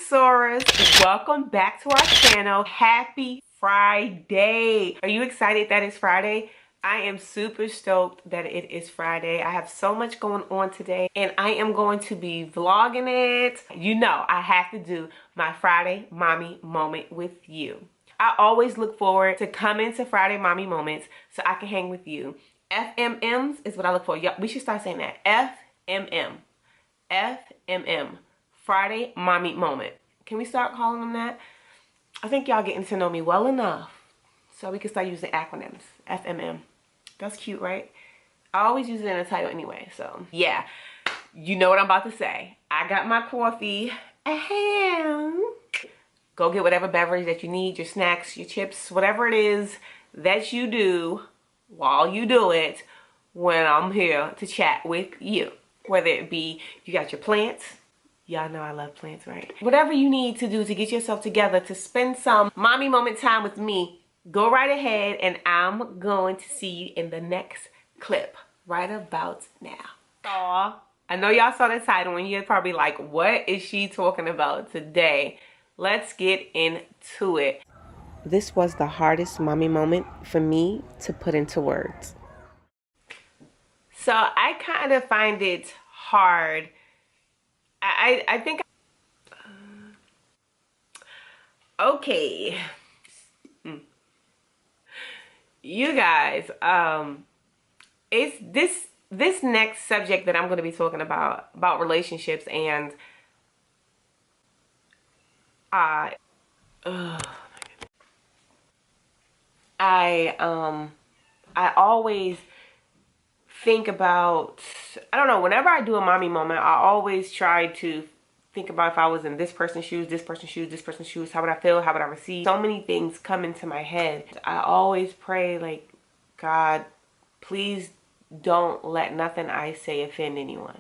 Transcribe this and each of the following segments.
Soarers, welcome back to our channel. Happy Friday. Are you excited that it's Friday? I am super stoked that it is Friday. I have so much going on today and I am going to be vlogging it. You know, I have to do my Friday mommy moment with you. I always look forward to coming to Friday mommy moments so I can hang with you. FMMs is what I look for. Yep, we should start saying that. FMM. FMM. Friday mommy moment. Can we start calling them that? I think y'all getting to know me well enough so we can start using acronyms. FMM. That's cute, right? I always use it in a title anyway, so yeah. You know what I'm about to say. I got my coffee. Ahem. Go get whatever beverage that you need, your snacks, your chips, whatever it is that you do while you do it when I'm here to chat with you. Whether it be you got your plants. Y'all know I love plants, right? Whatever you need to do to get yourself together to spend some mommy moment time with me, go right ahead and I'm going to see you in the next clip right about now. Aw, I know y'all saw the title and you're probably like, what is she talking about today? Let's get into it. This was the hardest mommy moment for me to put into words. So I kind of find it hard. I think okay, you guys, it's this next subject that I'm going to be talking about relationships, and I always think about, I don't know, whenever I do a mommy moment, I always try to think about if I was in this person's shoes, this person's shoes, this person's shoes, how would I feel, how would I receive? So many things come into my head. I always pray, like, God, please don't let nothing I say offend anyone.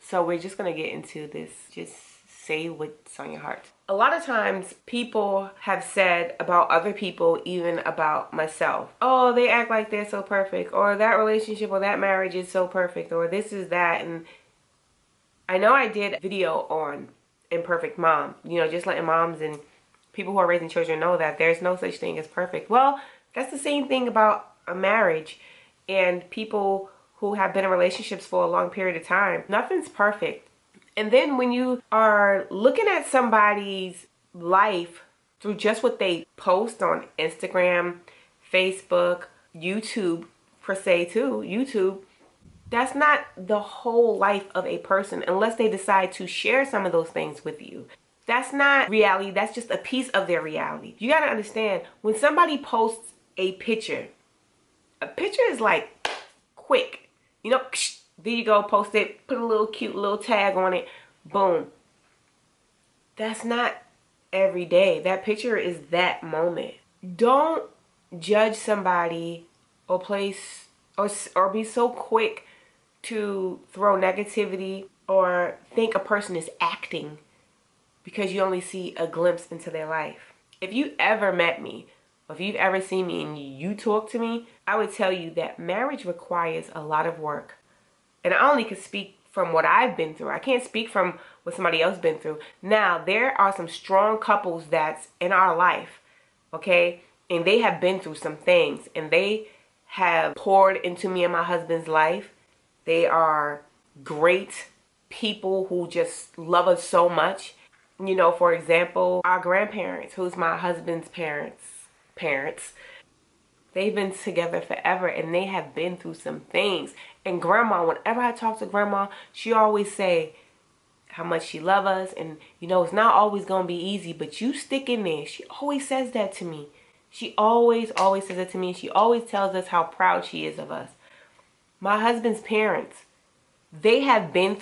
So we're just gonna get into this. Just say what's on your heart. A lot of times people have said about other people, even about myself, oh, they act like they're so perfect, or that relationship or that marriage is so perfect, or this is that. And I know I did a video on imperfect mom, you know, just letting moms and people who are raising children know that there's no such thing as perfect. Well, that's the same thing about a marriage and people who have been in relationships for a long period of time. Nothing's perfect. And then when you are looking at somebody's life through just what they post on Instagram, Facebook, YouTube, per se too, YouTube, that's not the whole life of a person unless they decide to share some of those things with you. That's not reality. That's just a piece of their reality. You got to understand, when somebody posts a picture is like quick. You know, there you go, post it, put a little cute little tag on it, boom. That's not every day. That picture is that moment. Don't judge somebody or place or be so quick to throw negativity or think a person is acting because you only see a glimpse into their life. If you ever met me, or if you've ever seen me and you talk to me, I would tell you that marriage requires a lot of work. And I only can speak from what I've been through. I can't speak from what somebody else been through. Now, there are some strong couples that's in our life, okay? And they have been through some things. And they have poured into me and my husband's life. They are great people who just love us so much. You know, for example, our grandparents, who's my husband's parents, they've been together forever and they have been through some things. And grandma, whenever I talk to grandma, she always say how much she loves us. And, you know, it's not always going to be easy, but you stick in there. She always says that to me. She always says it to me. She always tells us how proud she is of us. My husband's parents, they have been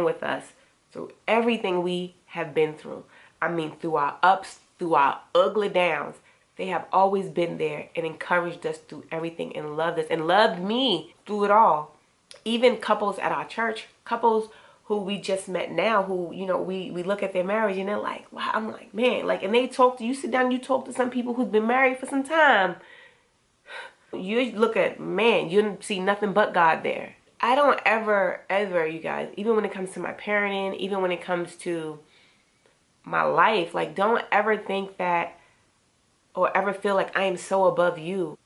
with us through everything we have been through. I mean, through our ups, through our ugly downs. They have always been there and encouraged us through everything and loved us and loved me through it all. Even couples at our church, couples who we just met now, who, you know, we look at their marriage and they're like, wow, I'm like, man, like, and they talk to you, sit down, you talk to some people who've been married for some time. You look at, man, you don't see nothing but God there. I don't ever, you guys, even when it comes to my parenting, even when it comes to my life. Like, don't ever think that or ever feel like I am so above you.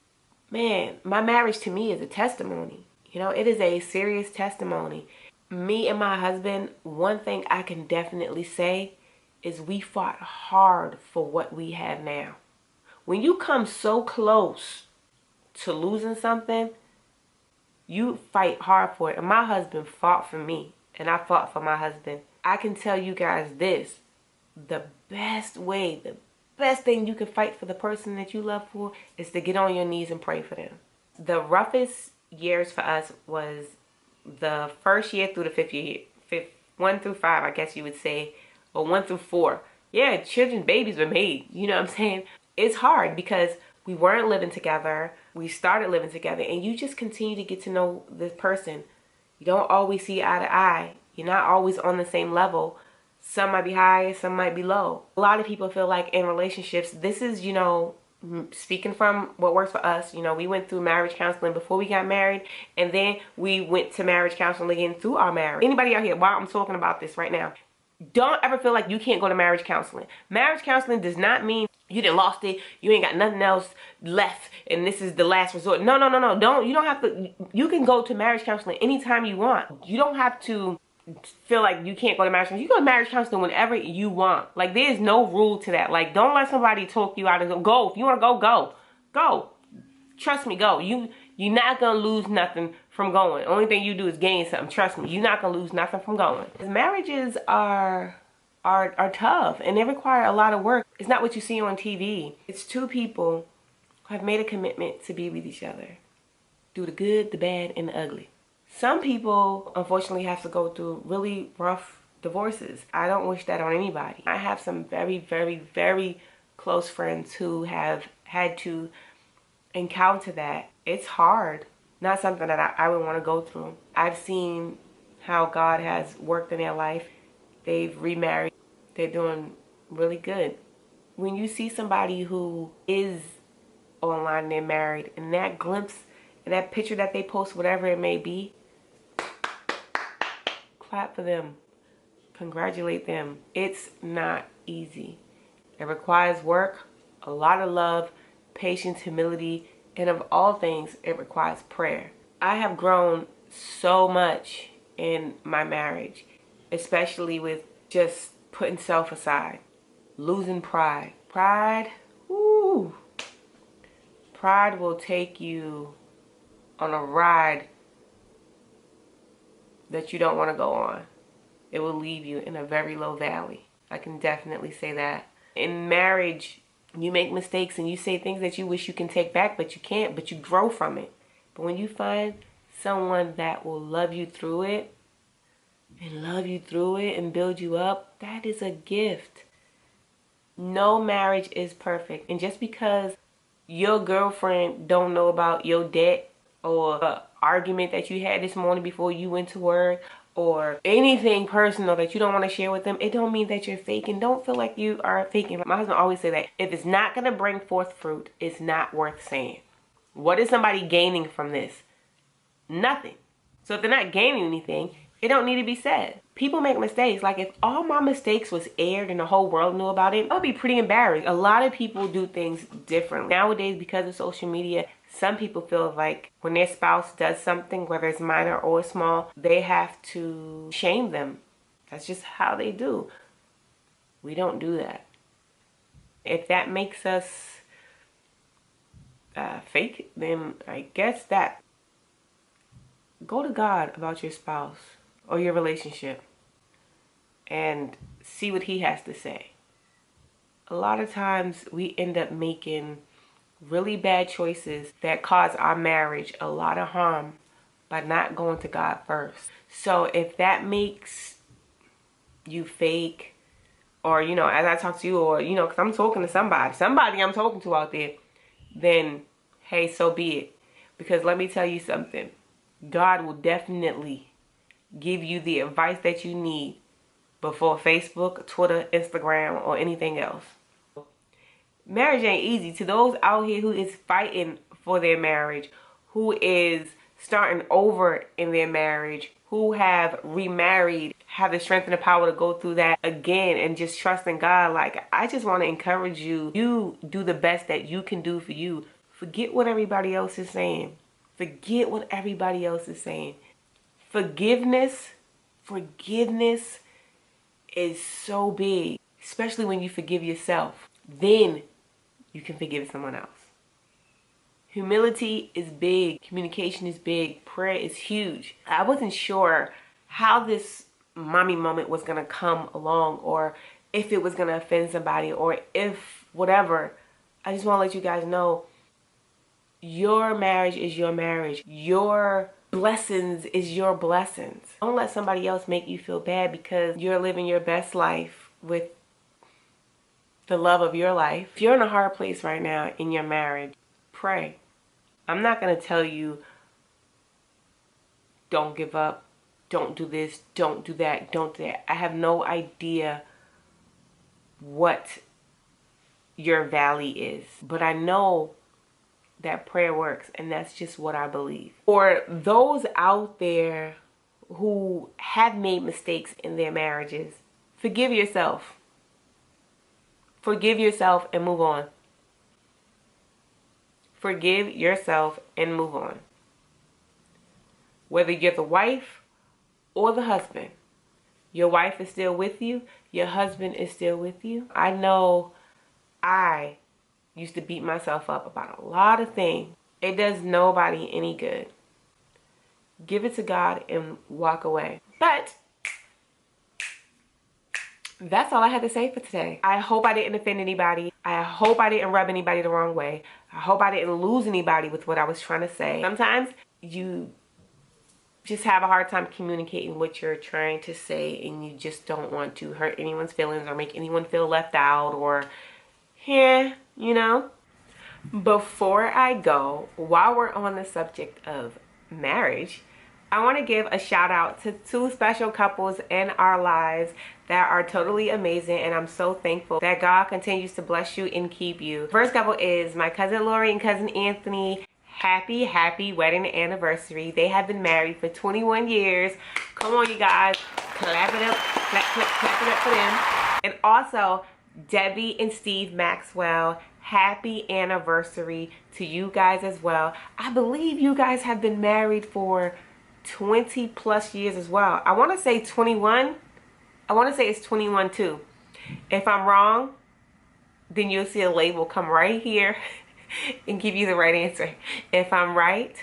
Man, my marriage to me is a testimony. You know, it is a serious testimony. Me and my husband, one thing I can definitely say is we fought hard for what we have now. When you come so close to losing something, you fight hard for it. And my husband fought for me, and I fought for my husband. I can tell you guys this, the best way, the best thing you can fight for the person that you love for is to get on your knees and pray for them. The roughest years for us was the first year through the fifth year, 1 through 5, I guess you would say, or 1 through 4. Yeah, children, babies were made. You know what I'm saying? It's hard because we weren't living together. We started living together, and you just continue to get to know this person. You don't always see eye to eye. You're not always on the same level. Some might be high, some might be low. A lot of people feel like in relationships, this is, you know, speaking from what works for us, you know, we went through marriage counseling before we got married, and then we went to marriage counseling again through our marriage. Anybody out here, while I'm talking about this right now, don't ever feel like you can't go to marriage counseling. Marriage counseling does not mean you done lost it, you ain't got nothing else left, and this is the last resort. No. You don't have to. You can go to marriage counseling anytime you want. You don't have to feel like you can't go to marriage counseling. You go to marriage counseling whenever you want. Like, there's no rule to that. Like, don't let somebody talk you out of it. Go. If you want to go. Go. Trust me, go. You're not going to lose nothing from going. Only thing you do is gain something. Trust me, you're not going to lose nothing from going. Marriages are tough, and they require a lot of work. It's not what you see on TV. It's two people who have made a commitment to be with each other through the good, the bad, and the ugly. Some people, unfortunately, have to go through really rough divorces. I don't wish that on anybody. I have some very, very, very close friends who have had to encounter that. It's hard. Not something that I would want to go through. I've seen how God has worked in their life. They've remarried. They're doing really good. When you see somebody who is online and they're married, and that glimpse and that picture that they post, whatever it may be, clap for them. Congratulate them. It's not easy. It requires work, a lot of love, patience, humility, and of all things, it requires prayer. I have grown so much in my marriage, especially with just putting self aside, losing pride. Pride, woo. Pride will take you on a ride that you don't want to go on. It will leave you in a very low valley. I can definitely say that. In marriage, you make mistakes and you say things that you wish you can take back, but you can't, but you grow from it. But when you find someone that will love you through it and build you up, that is a gift. No marriage is perfect. And just because your girlfriend don't know about your debt or an argument that you had this morning before you went to work or anything personal that you don't want to share with them, it don't mean that you're faking. Don't feel like you are faking. My husband always say that if it's not going to bring forth fruit, it's not worth saying. What is somebody gaining from this? Nothing. So if they're not gaining anything, it don't need to be said. People make mistakes. Like, if all my mistakes was aired and the whole world knew about it, I would be pretty embarrassed. A lot of people do things differently. Nowadays, because of social media, some people feel like when their spouse does something, whether it's minor or small, they have to shame them. That's just how they do. We don't do that. If that makes us fake, then I guess that. Go to God about your spouse or your relationship and see what he has to say. A lot of times we end up making really bad choices that cause our marriage a lot of harm by not going to God first. So if that makes you fake, or, you know, as I talk to you, or, you know, because I'm talking to somebody I'm talking to out there, then hey, so be it. Because let me tell you something. God will definitely give you the advice that you need before Facebook, Twitter, Instagram, or anything else. Marriage ain't easy. To those out here who is fighting for their marriage, who is starting over in their marriage, who have remarried, have the strength and the power to go through that again and just trust in God. Like, I just want to encourage you. You do the best that you can do for you. Forget what everybody else is saying. Forget what everybody else is saying. Forgiveness is so big, especially when you forgive yourself. Then you can forgive someone else. Humility is big. Communication is big. Prayer is huge. I wasn't sure how this mommy moment was going to come along, or if it was going to offend somebody, or if whatever. I just want to let you guys know, your marriage is your marriage. Your blessings is your blessings. Don't let somebody else make you feel bad because you're living your best life with the love of your life. If you're in a hard place right now in your marriage, pray. I'm not going to tell you, don't give up, don't do this, don't do that, don't do that. I have no idea what your valley is, but I know that prayer works, and that's just what I believe. For those out there who have made mistakes in their marriages, forgive yourself. Forgive yourself and move on. Forgive yourself and move on. Whether you're the wife or the husband, your wife is still with you, your husband is still with you. I know I used to beat myself up about a lot of things. It does nobody any good. Give it to God and walk away. But that's all I had to say for today. I hope I didn't offend anybody. I hope I didn't rub anybody the wrong way. I hope I didn't lose anybody with what I was trying to say. Sometimes you just have a hard time communicating what you're trying to say, and you just don't want to hurt anyone's feelings or make anyone feel left out, or, yeah, you know. Before I go, while we're on the subject of marriage, I want to give a shout out to two special couples in our lives that are totally amazing, and I'm so thankful that God continues to bless you and keep you. First couple is my cousin Lori and cousin Anthony. Happy wedding anniversary. They have been married for 21 years. Come on, you guys. Clap it up. Clap it up for them. And also, Debbie and Steve Maxwell. Happy anniversary to you guys as well. I believe you guys have been married for 20 plus years as well. I want to say 21. I want to say it's 21 too. If I'm wrong, then you'll see a label come right here and give you the right answer. If I'm right,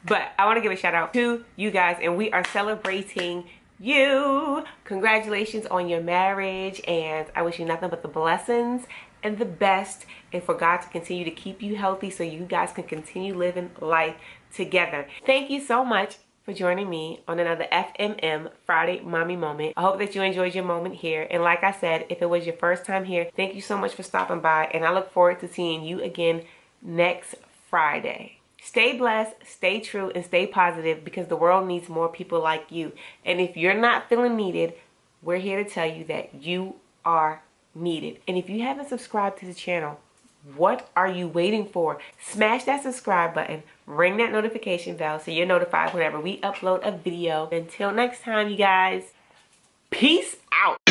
but I want to give a shout out to you guys, and we are celebrating you. Congratulations on your marriage, and I wish you nothing but the blessings and the best, and for God to continue to keep you healthy so you guys can continue living life together. Thank you so much for joining me on another FMM Friday Mommy Moment. I hope that you enjoyed your moment here. And like I said, if it was your first time here, thank you so much for stopping by. And I look forward to seeing you again next Friday. Stay blessed, stay true, and stay positive, because the world needs more people like you. And if you're not feeling needed, we're here to tell you that you are needed. And if you haven't subscribed to the channel, what are you waiting for? Smash that subscribe button, ring that notification bell so you're notified whenever we upload a video. Until next time, you guys, peace out.